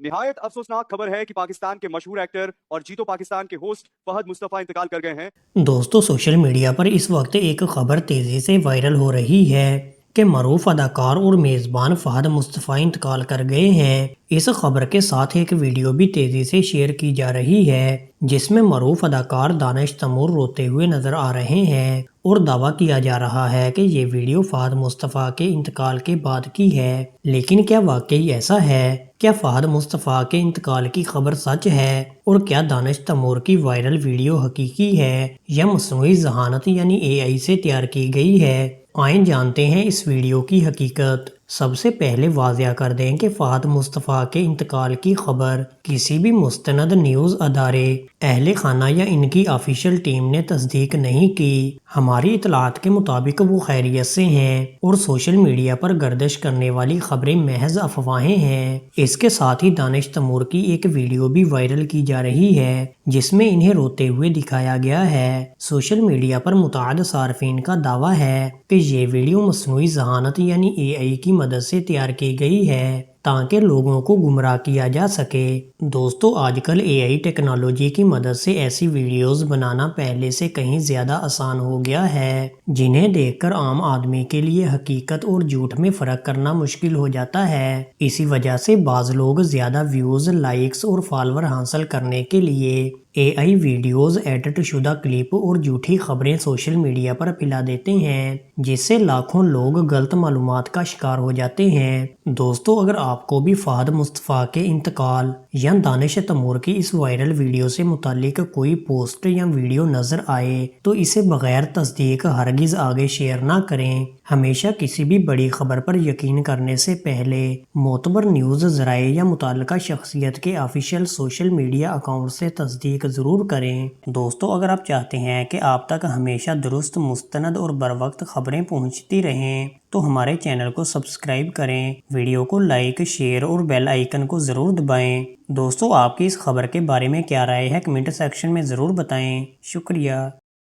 نہایت افسوسناک خبر ہے کہ پاکستان کے مشہور ایکٹر اور جیتو پاکستان کے ہوسٹ فہد مصطفیٰ انتقال کر گئے ہیں۔ دوستو سوشل میڈیا پر اس وقت ایک خبر تیزی سے وائرل ہو رہی ہے کہ معروف اداکار اور میزبان فہد مصطفیٰ انتقال کر گئے ہیں۔ اس خبر کے ساتھ ایک ویڈیو بھی تیزی سے شیئر کی جا رہی ہے جس میں معروف اداکار دانش تیمور روتے ہوئے نظر آ رہے ہیں اور دعویٰ کیا جا رہا ہے کہ یہ ویڈیو فہد مصطفیٰ کے انتقال کے بعد کی ہے۔ لیکن کیا واقعی ایسا ہے؟ کیا فہد مصطفیٰ کے انتقال کی خبر سچ ہے؟ اور کیا دانش تیمور کی وائرل ویڈیو حقیقی ہے یا مصنوعی ذہانت یعنی AI سے تیار کی گئی ہے؟ آئیں جانتے ہیں اس ویڈیو کی حقیقت۔ سب سے پہلے واضح کر دیں کہ فہد مصطفیٰ کے انتقال کی خبر کسی بھی مستند نیوز ادارے، اہل خانہ یا ان کی آفیشیل ٹیم نے تصدیق نہیں کی۔ ہماری اطلاعات کے مطابق وہ خیریت سے ہیں اور سوشل میڈیا پر گردش کرنے والی خبریں محض افواہیں ہیں۔ اس کے ساتھ ہی دانش تیمور کی ایک ویڈیو بھی وائرل کی جا رہی ہے جس میں انہیں روتے ہوئے دکھایا گیا ہے۔ سوشل میڈیا پر متعدد صارفین کا دعویٰ ہے کہ یہ ویڈیو مصنوعی ذہانت یعنی AI کی مدد سے تیار کی گئی ہے تاکہ لوگوں کو گمراہ کیا جا سکے۔ دوستو آج کل AI ٹیکنالوجی کی مدد سے ایسی ویڈیوز بنانا پہلے سے کہیں زیادہ آسان ہو گیا ہے جنہیں دیکھ کر عام آدمی کے لیے حقیقت اور جھوٹ میں فرق کرنا مشکل ہو جاتا ہے۔ اسی وجہ سے بعض لوگ زیادہ ویوز، لائکس اور فالوور حاصل کرنے کے لیے AI ویڈیوز، ایڈٹ شدہ کلپ اور جھوٹی خبریں سوشل میڈیا پر پھیلا دیتے ہیں جس سے لاکھوں لوگ غلط معلومات کا شکار ہو جاتے ہیں۔ دوستو اگر آپ کو بھی فہد مصطفیٰ کے انتقال یا دانش تیمور کی اس وائرل ویڈیو سے متعلق کوئی پوسٹ یا ویڈیو نظر آئے تو اسے بغیر تصدیق ہرگز آگے شیئر نہ کریں۔ ہمیشہ کسی بھی بڑی خبر پر یقین کرنے سے پہلے معتبر نیوز ذرائع یا متعلقہ شخصیت کے آفیشیل سوشل میڈیا اکاؤنٹ سے تصدیق ضرور کریں۔ دوستو اگر آپ چاہتے ہیں کہ آپ تک ہمیشہ درست، مستند اور بروقت خبریں پہنچتی رہیں تو ہمارے چینل کو سبسکرائب کریں، ویڈیو کو لائک، شیئر اور بیل آئیکن کو ضرور دبائیں۔ دوستو آپ کی اس خبر کے بارے میں کیا رائے ہے کمنٹ سیکشن میں ضرور بتائیں۔ شکریہ۔